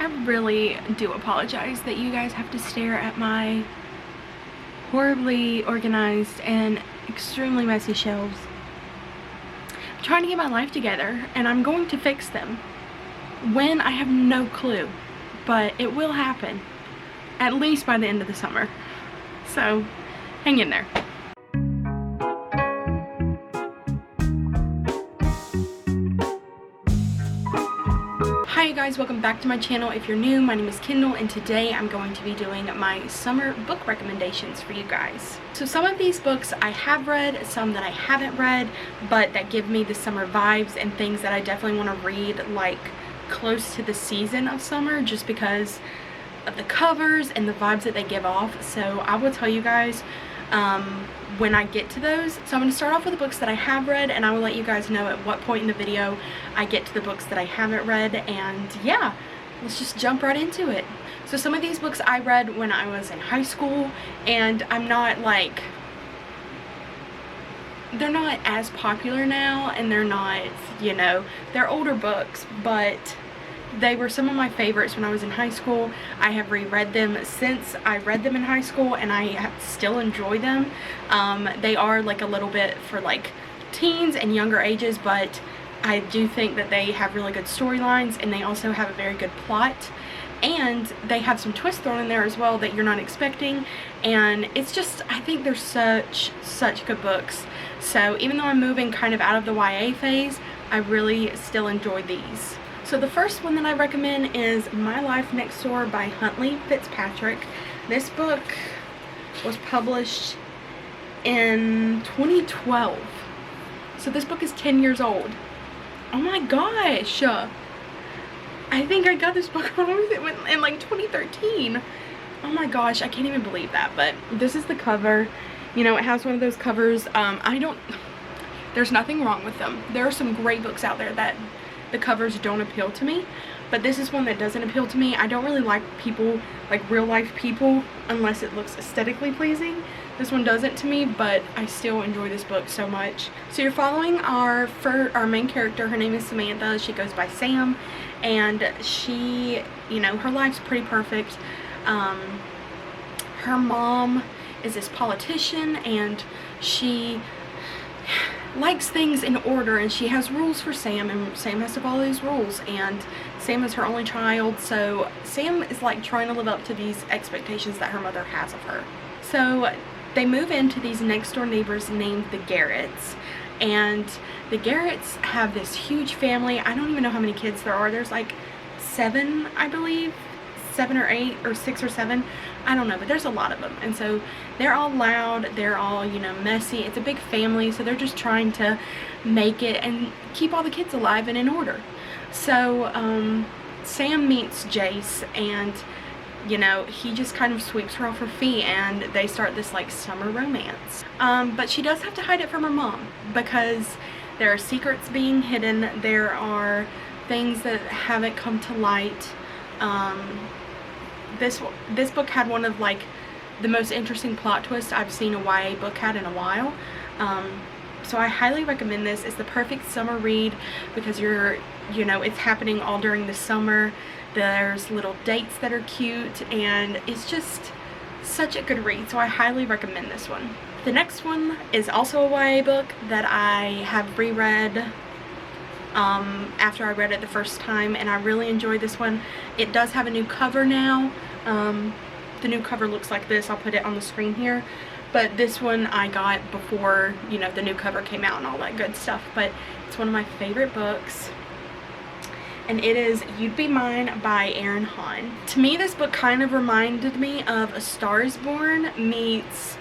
I really do apologize that you guys have to stare at my horribly organized and extremely messy shelves. I'm trying to get my life together, and I'm going to fix them. When, I have no clue, but it will happen, at least by the end of the summer. So, hang in there. Hi you guys, welcome back to my channel. If you're new, my name is Kendall, and today I'm going to be doing my summer book recommendations for you guys. So some of these books I have read, some that I haven't read, but that give me the summer vibes and things that I definitely want to read like close to the season of summer, just because of the covers and the vibes that they give off. So I will tell you guys when I get to those. So I'm going to start off with the books that I have read, and I will let you guys know at what point in the video I get to the books that I haven't read. And yeah, let's just jump right into it. So some of these books I read when I was in high school, and I'm not like, they're not as popular now, and they're not, you know, they're older books, but they were some of my favorites when I was in high school. I have reread them since I read them in high school, and I still enjoy them. They are like a little bit for like teens and younger ages, but I do think that they have really good storylines, and they also have a very good plot, and they have some twists thrown in there as well that you're not expecting. And it's just, I think they're such good books. So even though I'm moving kind of out of the YA phase, I really still enjoy these. So the first one that I recommend is My Life Next Door by Huntley Fitzpatrick. This book was published in 2012. So this book is 10 years old. Oh my gosh! I think I got this book when I was in like 2013. Oh my gosh, I can't even believe that. But this is the cover. You know, it has one of those covers. There's nothing wrong with them. There are some great books out there that the covers don't appeal to me, but this is one that doesn't appeal to me. I don't really like people, like real life people, unless it looks aesthetically pleasing. This one doesn't to me, but I still enjoy this book so much. So you're following our main character. Her name is Samantha. She goes by Sam, and she, you know, her life's pretty perfect. Her mom is this politician, and she likes things in order, and she has rules for Sam, and Sam has to follow these rules, and Sam is her only child, so Sam is like trying to live up to these expectations that her mother has of her. So they move into these next door neighbors named the Garretts, and the Garretts have this huge family. I don't even know how many kids there are. There's like 7, I believe, 7 or 8 or 6 or 7, I don't know, but there's a lot of them. And so they're all loud, they're all, you know, messy. It's a big family, so they're just trying to make it and keep all the kids alive and in order. So Sam meets Jace, and you know, he just kind of sweeps her off her feet, and they start this like summer romance. But she does have to hide it from her mom, because there are secrets being hidden. There are things that haven't come to light. This book had one of like the most interesting plot twists I've seen a YA book had in a while. So I highly recommend this. It's the perfect summer read because you know, it's happening all during the summer. There's little dates that are cute, and it's just such a good read. So I highly recommend this one. The next one is also a YA book that I have reread after I read it the first time, and I really enjoyed this one. It does have a new cover now. The new cover looks like this. I'll put it on the screen here, but this one I got before, you know, the new cover came out and all that good stuff. But it's one of my favorite books, and it is You'd Be Mine by Erin Hahn. To me, this book kind of reminded me of A Star Is Born meets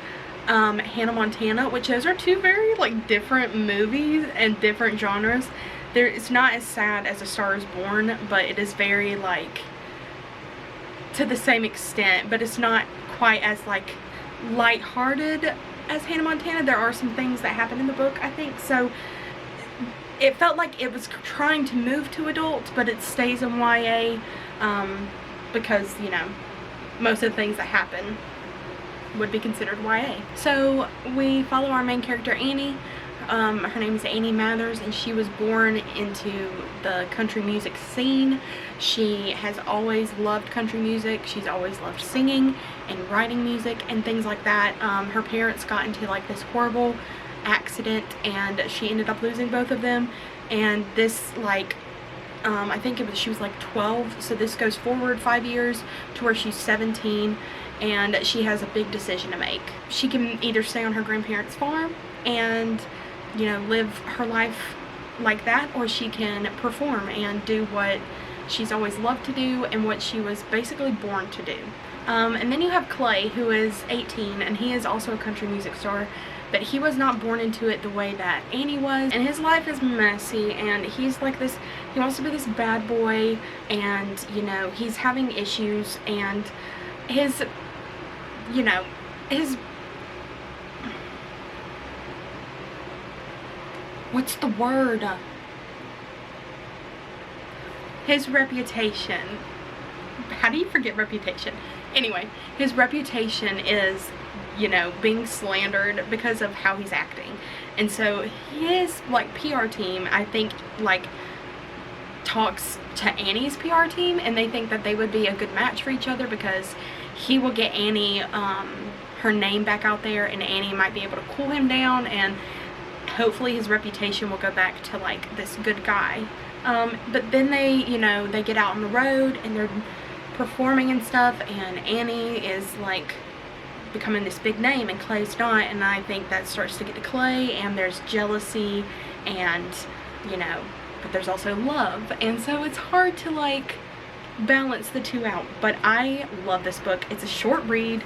Hannah Montana, which those are two very like different movies and different genres. It's not as sad as A Star Is Born, but it is very like to the same extent, but it's not quite as like lighthearted as Hannah Montana. There are some things that happen in the book, I think, so it felt like it was trying to move to adult, but it stays in YA because, you know, most of the things that happen would be considered YA. So we follow our main character Annie, Her name is Annie Mathers, and she was born into the country music scene. She has always loved country music. She's always loved singing and writing music and things like that. Her parents got into like this horrible accident, and she ended up losing both of them. And this, like, I think she was like 12, so this goes forward 5 years to where she's 17, and she has a big decision to make. She can either stay on her grandparents' farm and, you know, live her life like that, or she can perform and do what she's always loved to do and what she was basically born to do. And then you have Clay, who is 18, and he is also a country music star, but he was not born into it the way that Annie was, and his life is messy, and he's like this, he wants to be this bad boy, and, you know, he's having issues, and his, you know, his, what's the word? His reputation. How do you forget reputation? Anyway, his reputation is, you know, being slandered because of how he's acting. And so his, like, PR team, I think, like, talks to Annie's PR team, and they think that they would be a good match for each other because he will get Annie her name back out there, and Annie might be able to cool him down, and hopefully his reputation will go back to, like, this good guy. But then they, you know, they get out on the road and they're performing and stuff, and Annie is, like, becoming this big name and Clay's not, and I think that starts to get to Clay, and there's jealousy, and, you know, but there's also love, and so it's hard to, like, balance the two out. But I love this book. It's a short read.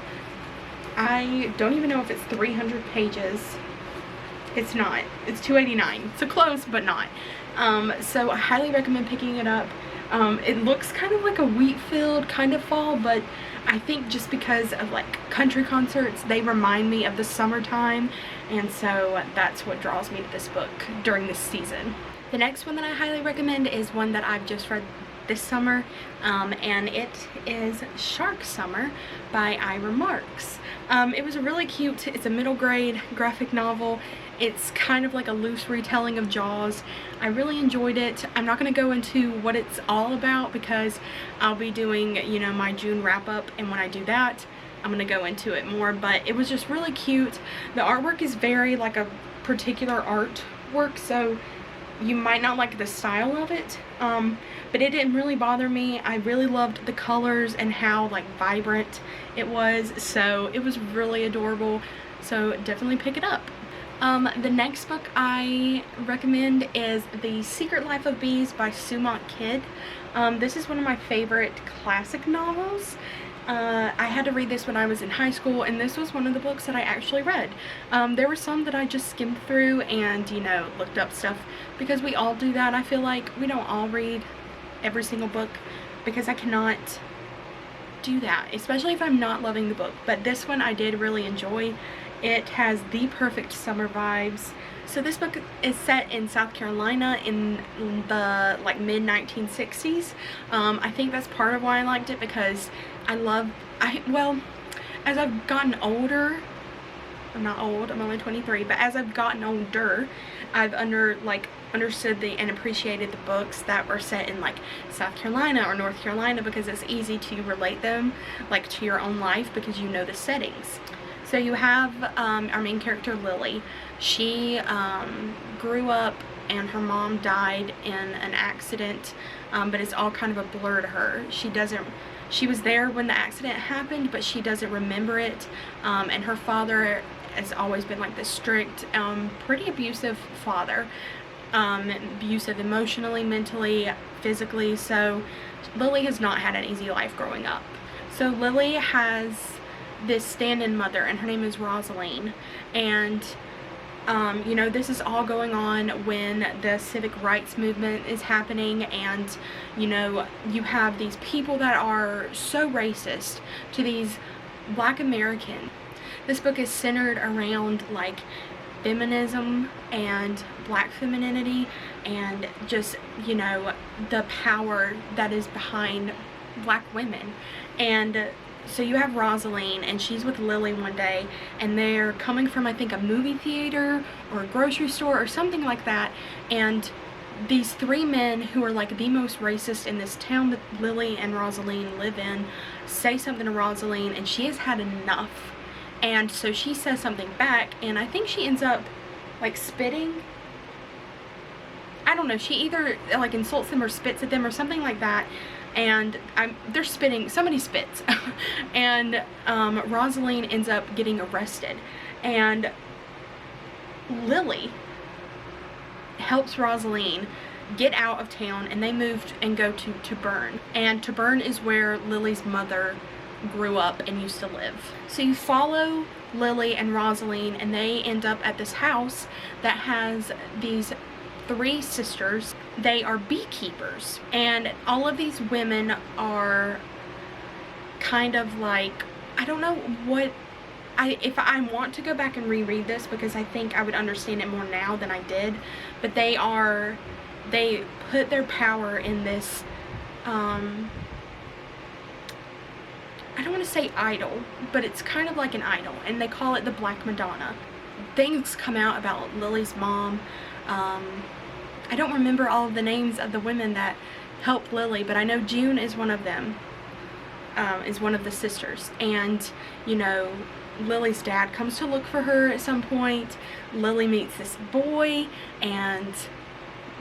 I don't even know if it's 300 pages. It's not. It's 289, so close but not. So I highly recommend picking it up. It looks kind of like a wheat-filled kind of fall, but I think just because of, like, country concerts, they remind me of the summertime, and so that's what draws me to this book during this season. The next one that I highly recommend is one that I've just read this summer, and it is Shark Summer by Ira Marks. It was a really cute, it's a middle grade graphic novel. It's kind of like a loose retelling of Jaws. I really enjoyed it. I'm not going to go into what it's all about because I'll be doing, you know, my June wrap up, and when I do that, I'm going to go into it more, but it was just really cute. The artwork is very, like, a particular artwork, so you might not like the style of it, but it didn't really bother me. I really loved the colors and how, like, vibrant it was, so it was really adorable, so definitely pick it up. The next book I recommend is The Secret Life of Bees by Sumach Kid. This is one of my favorite classic novels. I had to read this when I was in high school, and this was one of the books that I actually read. There were some that I just skimmed through and, you know, looked up stuff, because we all do that. I feel like we don't all read every single book, because I cannot do that, especially if I'm not loving the book. But this one I did really enjoy. It has the perfect summer vibes. So this book is set in South Carolina in the, like, mid-1960s. I think that's part of why I liked it, because well, as I've gotten older, I'm not old, I'm only 23, but as I've gotten older, I've understood and appreciated the books that were set in, like, South Carolina or North Carolina, because it's easy to relate them, like, to your own life, because you know the settings. So you have our main character, Lily. She grew up and her mom died in an accident, but it's all kind of a blur to her. She was there when the accident happened, but she doesn't remember it, and her father has always been, like, this strict, pretty abusive father, abusive emotionally, mentally, physically, so Lily has not had an easy life growing up. So Lily has this stand-in mother, and her name is Rosaline, and you know, this is all going on when the civil rights movement is happening, and, you know, you have these people that are so racist to these Black Americans. This book is centered around, like, feminism and Black femininity, and just, you know, the power that is behind Black women. And so you have Rosaline, and she's with Lily one day, and they're coming from, I think, a movie theater or a grocery store or something like that, and these three men who are like the most racist in this town that Lily and Rosaline live in say something to Rosaline, and she has had enough, and so she says something back, and I think she ends up like spitting. I don't know, she either like insults them or spits at them or something like that, and they're spitting, somebody spits, and Rosaline ends up getting arrested, and Lily helps Rosaline get out of town, and they moved and go to Tobern, and Tobern is where Lily's mother grew up and used to live. So you follow Lily and Rosaline, and they end up at this house that has these three sisters. They are beekeepers, and all of these women are kind of like, I don't know what, if I want to go back and reread this because I think I would understand it more now than I did, but they put their power in this, I don't want to say idol, but it's kind of like an idol, and they call it the Black Madonna. Things come out about Lily's mom. I don't remember all of the names of the women that help Lily, but I know June is one of them, is one of the sisters, and you know, Lily's dad comes to look for her at some point. Lily meets this boy, and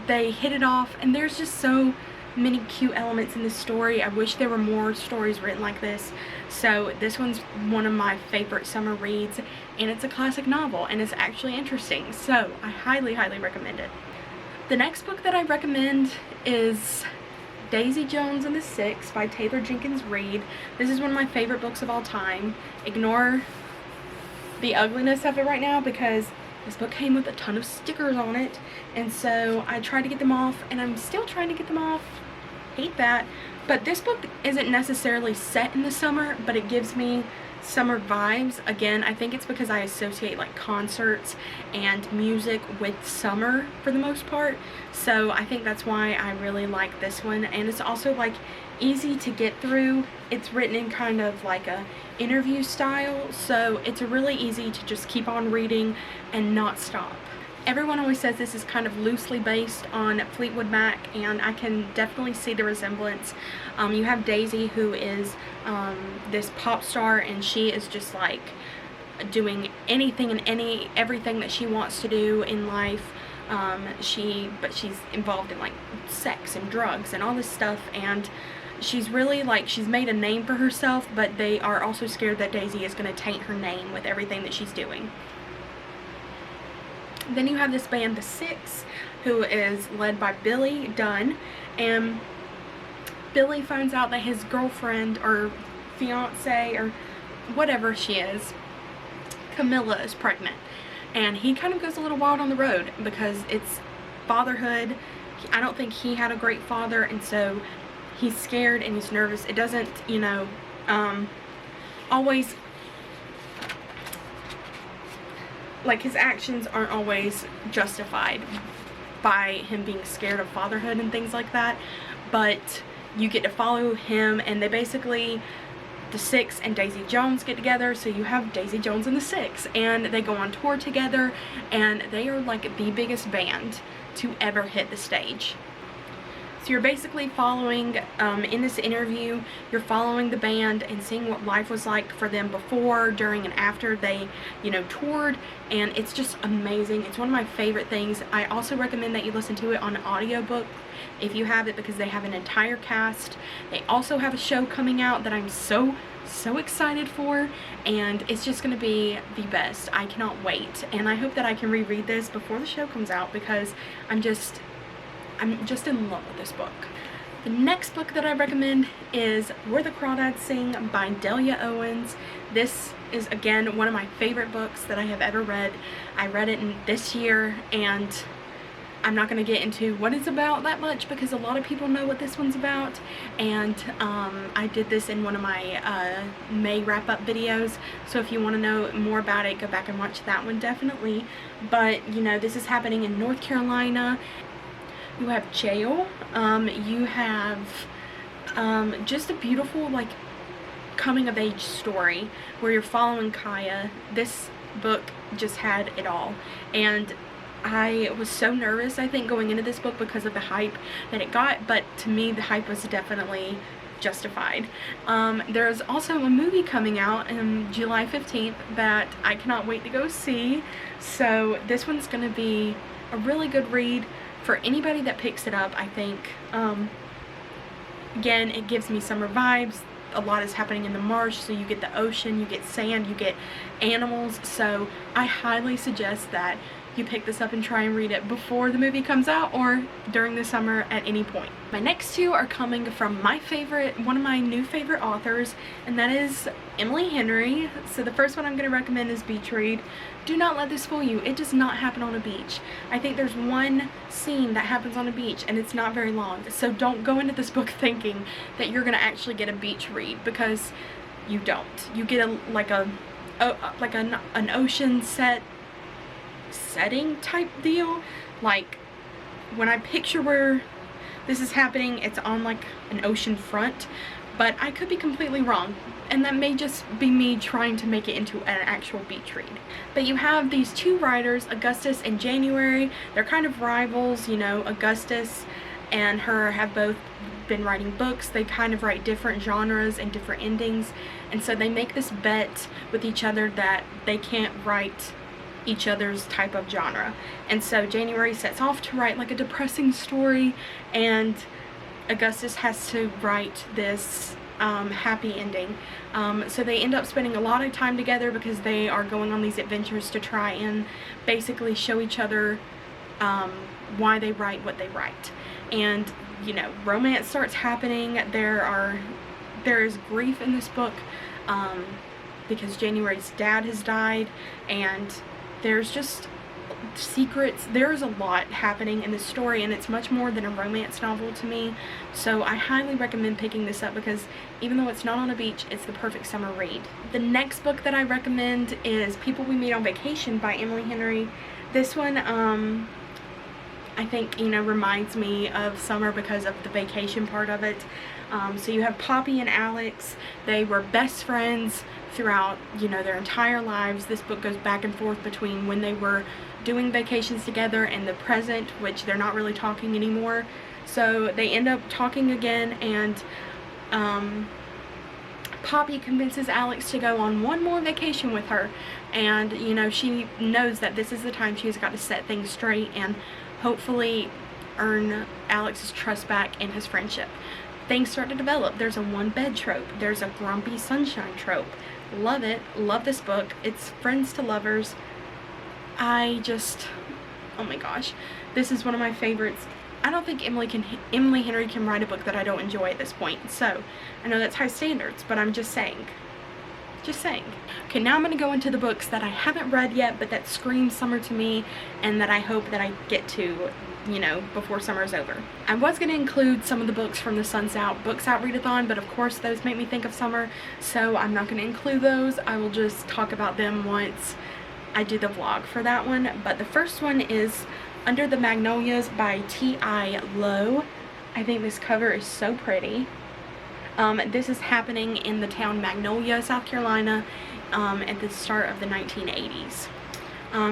they hit it off, and there's just so many cute elements in this story. I wish there were more stories written like this. So this one's one of my favorite summer reads, and it's a classic novel, and it's actually interesting, so I highly recommend it. The next book that I recommend is Daisy Jones and the Six by Taylor Jenkins Reid. This is one of my favorite books of all time. Ignore the ugliness of it right now because this book came with a ton of stickers on it, and so I tried to get them off, and I'm still trying to get them off. Hate that. But this book isn't necessarily set in the summer, but it gives me summer vibes. Again, I think it's because I associate like concerts and music with summer for the most part, so I think that's why I really like this one. And it's also like easy to get through. It's written in kind of like a interview style, so it's really easy to just keep on reading and not stop. Everyone always says this is kind of loosely based on Fleetwood Mac, and I can definitely see the resemblance. You have Daisy, who is this pop star, and she is just like doing anything and everything that she wants to do in life. But she's involved in like sex and drugs and all this stuff, and she's really like, she's made a name for herself, but they are also scared that Daisy is going to taint her name with everything that she's doing. Then you have this band, The Six, who is led by Billy Dunn, and Billy finds out that his girlfriend or fiance or whatever she is, Camilla, is pregnant, and he kind of goes a little wild on the road because it's fatherhood. I don't think he had a great father, and so he's scared and he's nervous. It doesn't, you know, always, like, his actions aren't always justified by him being scared of fatherhood and things like that, but you get to follow him, and they basically, the Six and Daisy Jones get together, so you have Daisy Jones and the Six, and they go on tour together, and they are like the biggest band to ever hit the stage. So you're basically following, in this interview, you're following the band and seeing what life was like for them before, during, and after they, you know, toured, and it's just amazing. It's one of my favorite things. I also recommend that you listen to it on an audiobook if you have it, because they have an entire cast. They also have a show coming out that I'm so excited for, and it's just going to be the best. I cannot wait, and I hope that I can reread this before the show comes out because I'm just in love with this book. The next book that I recommend is Where the Crawdads Sing by Delia Owens. This is, again, one of my favorite books that I have ever read. I read it this year, and I'm not going to get into what it's about that much because a lot of people know what this one's about, and I did this in one of my May wrap-up videos, so if you want to know more about it, go back and watch that one definitely. But, you know, this is happening in North Carolina. You have jail, you have just a beautiful, like, coming of age story where you're following Kaya. This book just had it all, and I was so nervous, I think, going into this book because of the hype that it got, but to me the hype was definitely justified. There's also a movie coming out on July 15th that I cannot wait to go see, so this one's gonna be a really good read for anybody that picks it up, I think. Again, it gives me summer vibes. A lot is happening in the marsh, so you get the ocean, you get sand, you get animals, so I highly suggest that you pick this up and try and read it before the movie comes out or during the summer at any point. My next two are coming from my favorite, one of my new favorite authors, and that is Emily Henry. So the first one I'm going to recommend is Beach Read. Do not let this fool you. It does not happen on a beach. I think there's one scene that happens on a beach and it's not very long. So don't go into this book thinking that you're going to actually get a beach read, because you don't. You get an ocean setting type deal. Like, when I picture where this is happening, it's on like an ocean front, but I could be completely wrong, and that may just be me trying to make it into an actual beach read. But you have these two writers, Augustus and January. They're kind of rivals, you know. Augustus and her have both been writing books. They kind of write different genres and different endings, and so they make this bet with each other that they can't write each other's type of genre. And so January sets off to write like a depressing story, and Augustus has to write this happy ending. So they end up spending a lot of time together because they are going on these adventures to try and basically show each other why they write what they write. And, you know, romance starts happening. There is grief in this book because January's dad has died, and there's just secrets. There's a lot happening in this story, and it's much more than a romance novel to me. So I highly recommend picking this up, because even though it's not on a beach, it's the perfect summer read. The next book that I recommend is People We Meet on Vacation by Emily Henry. This one, I think, you know, reminds me of summer because of the vacation part of it. So you have Poppy and Alex. They were best friends throughout, you know, their entire lives. This book goes back and forth between when they were doing vacations together and the present, which they're not really talking anymore. So they end up talking again, and Poppy convinces Alex to go on one more vacation with her, and, you know, she knows that this is the time she's got to set things straight and hopefully earn Alex's trust back and his friendship. Things start to develop. There's a one bed trope. There's a grumpy sunshine trope. Love it. Love this book. It's friends to lovers. I just, oh my gosh, this is one of my favorites. I don't think Emily Henry can write a book that I don't enjoy at this point. So I know that's high standards, but I'm just saying. Okay, now I'm going to go into the books that I haven't read yet, but that scream summer to me, and that I hope that I get to, you know, before summer's over. I was going to include some of the books from the Sun's Out Books Out Readathon, but of course those make me think of summer, so I'm not going to include those. I will just talk about them once I do the vlog for that one. But the first one is Under the Magnolias by T.I. Lowe. I think this cover is so pretty. This is happening in the town Magnolia, South Carolina, at the start of the 1980s.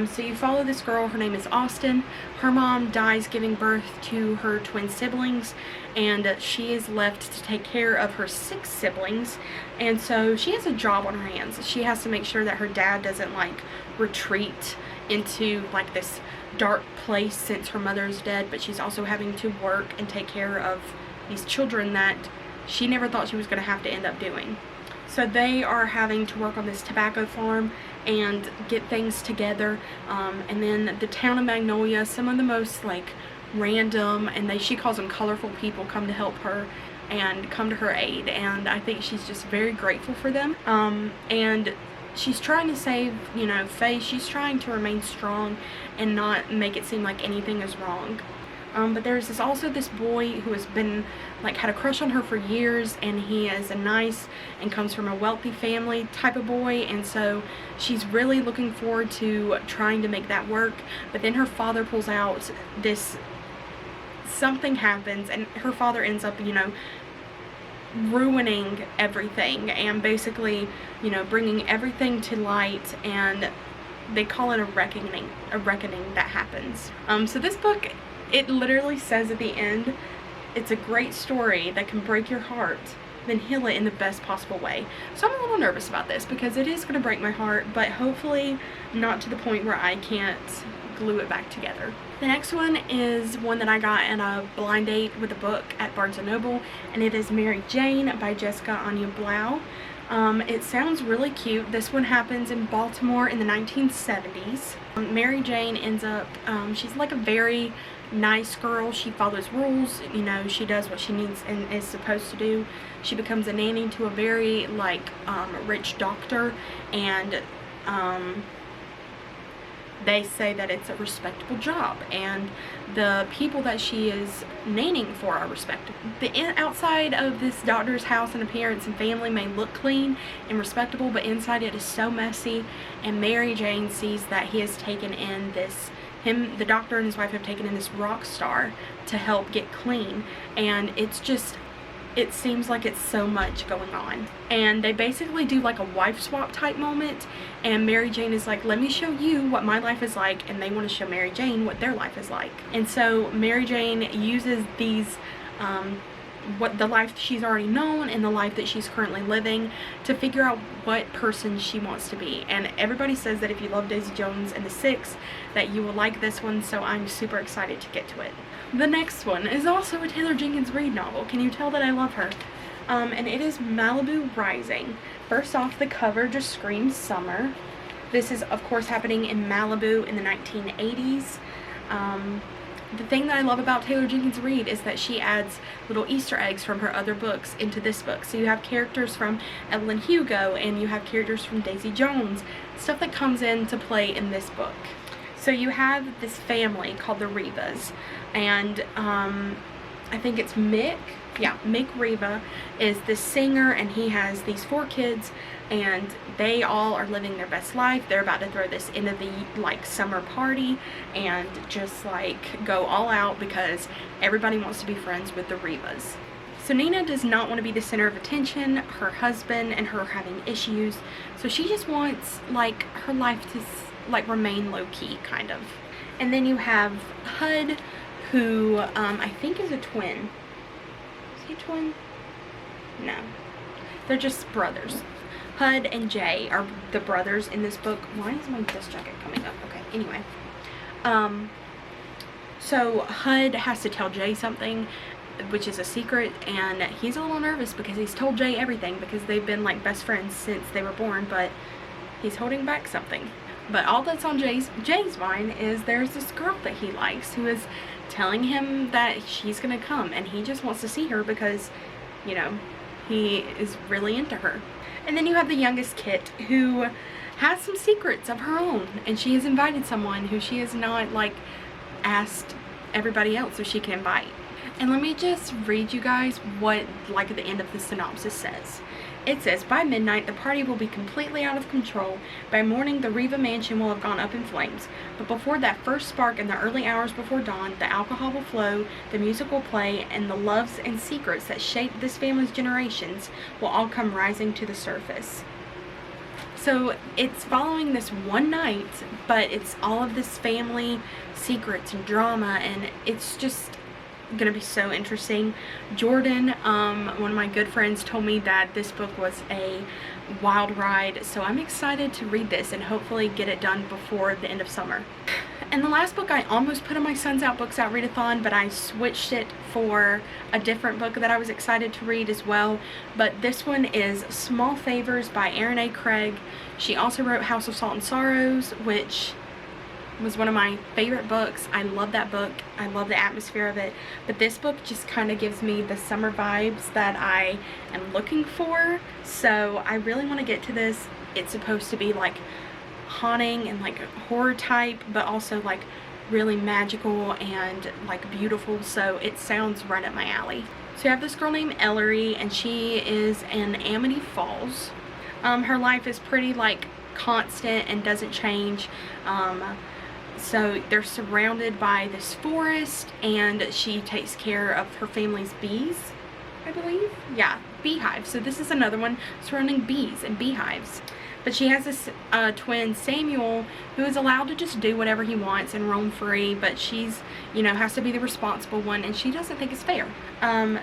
So you follow this girl. Her name is Austin. Her mom dies giving birth to her twin siblings, and she is left to take care of her 6 siblings, and so she has a job on her hands. She has to make sure that her dad doesn't like retreat into like this dark place since her mother's dead, but she's also having to work and take care of these children that she never thought she was going to have to end up doing. So they are having to work on this tobacco farm and get things together, and then the town of Magnolia, some of the most like random, and she calls them colorful people, come to help her and come to her aid, and I think she's just very grateful for them. And she's trying to save, you know, face. She's trying to remain strong and not make it seem like anything is wrong. But there's also this boy who has been like had a crush on her for years, and he is a nice and comes from a wealthy family type of boy, and so she's really looking forward to trying to make that work. But then her father pulls out this, something happens, and her father ends up, you know, ruining everything and basically, you know, bringing everything to light, and they call it a reckoning that happens. So this book, it literally says at the end, it's a great story that can break your heart, then heal it in the best possible way. So I'm a little nervous about this because it is going to break my heart, but hopefully not to the point where I can't glue it back together. The next one is one that I got at a blind date with a book at Barnes & Noble, and it is Mary Jane by Anya Blau. It sounds really cute. This one happens in Baltimore in the 1970s. Mary Jane ends up, she's like a very nice girl. She follows rules, you know, she does what she needs and is supposed to do. She becomes a nanny to a very like rich doctor, and they say that it's a respectable job, and the people that she is nannying for are respectable. The outside of this doctor's house and appearance and family may look clean and respectable, but inside it is so messy, and Mary Jane sees that he has taken in the doctor and his wife have taken in this rock star to help get clean, and it seems like it's so much going on. And they basically do like a wife swap type moment, and Mary Jane is like, let me show you what my life is like, and they want to show Mary Jane what their life is like. And so Mary Jane uses these what the life she's already known and the life that she's currently living to figure out what person she wants to be. And everybody says that if you love Daisy Jones and the Six, that you will like this one, so I'm super excited to get to it. The next one is also a Taylor Jenkins Reid novel. Can you tell that I love her? And it is Malibu Rising. First off, the cover just screams summer. This is of course happening in Malibu in the 1980s. The thing that I love about Taylor Jenkins Reid is that she adds little Easter eggs from her other books into this book. So you have characters from Evelyn Hugo, and you have characters from Daisy Jones, stuff that comes into play in this book. So you have this family called the Rivas, and I think it's Mick. Yeah, Mick Riva is the singer, and he has these 4 kids, and they all are living their best life. They're about to throw this end of the like summer party and just like go all out because everybody wants to be friends with the Rivas. So Nina does not want to be the center of attention, her husband and her are having issues, so she just wants like her life to like remain low-key kind of. And then you have Hud, who I think is a twin. Is he a twin? No, they're just brothers. Hud and Jay are the brothers in this book. Why is my dust jacket coming up? Okay, anyway. So Hud has to tell Jay something, which is a secret, and he's a little nervous because he's told Jay everything because they've been like best friends since they were born, but he's holding back something. But all that's on Jay's mind is there's this girl that he likes who is telling him that she's gonna come, and he just wants to see her because, you know, he is really into her. And then you have the youngest Kit, who has some secrets of her own, and she has invited someone who she has not like asked everybody else if she can invite. And let me just read you guys what like the end of the synopsis says. It says, by midnight, the party will be completely out of control. By morning, the Riva mansion will have gone up in flames. But before that first spark in the early hours before dawn, the alcohol will flow, the music will play, and the loves and secrets that shaped this family's generations will all come rising to the surface. So it's following this one night, but it's all of this family secrets and drama, and it's just gonna be so interesting. Jordan, one of my good friends, told me that this book was a wild ride, so I'm excited to read this and hopefully get it done before the end of summer. And the last book I almost put on my Sun's Out Books Out Readathon, but I switched it for a different book that I was excited to read as well. But this one is Small Favors by Erin A. Craig. She also wrote House of Salt and Sorrows, which was one of my favorite books. I love that book. I love the atmosphere of it. But this book just kind of gives me the summer vibes that I am looking for. So I really want to get to this. It's supposed to be like haunting and like horror type, but also like really magical and like beautiful. So it sounds right up my alley. So you have this girl named Ellery, and she is in Amity Falls. Her life is pretty like constant and doesn't change. So they're surrounded by this forest, and she takes care of her family's bees. I believe. Yeah, beehives. So this is another one surrounding bees and beehives. But she has this twin, Samuel, who is allowed to just do whatever he wants and roam free, but she's, you know, has to be the responsible one, and she doesn't think it's fair.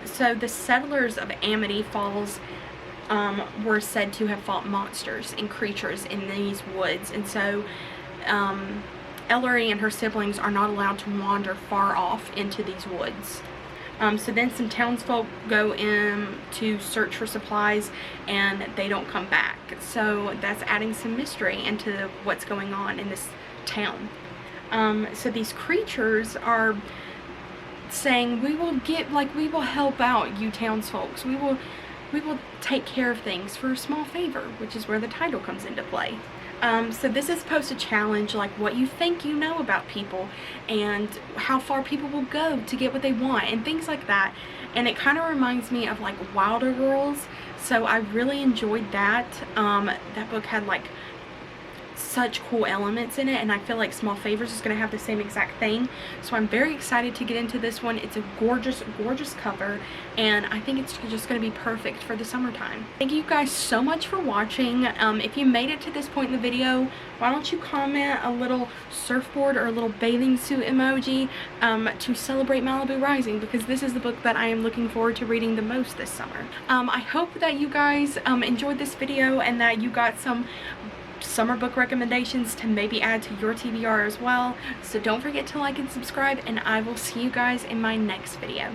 So the settlers of Amity Falls were said to have fought monsters and creatures in these woods, and so Ellery and her siblings are not allowed to wander far off into these woods. So then some townsfolk go in to search for supplies, and they don't come back. So that's adding some mystery into what's going on in this town. So these creatures are saying, we will help out you townsfolk. We will take care of things for a small favor, which is where the title comes into play. So this is supposed to challenge like what you think you know about people and how far people will go to get what they want and things like that. And it kind of reminds me of like Wilder Girls. So I really enjoyed that. That book had like such cool elements in it, and I feel like Small Favors is going to have the same exact thing. So I'm very excited to get into this one. It's a gorgeous, gorgeous cover, and I think it's just going to be perfect for the summertime. Thank you guys so much for watching. If you made it to this point in the video, why don't you comment a little surfboard or a little bathing suit emoji to celebrate Malibu Rising, because this is the book that I am looking forward to reading the most this summer. I hope that you guys enjoyed this video and that you got some summer book recommendations to maybe add to your TBR as well. So don't forget to like and subscribe, and I will see you guys in my next video.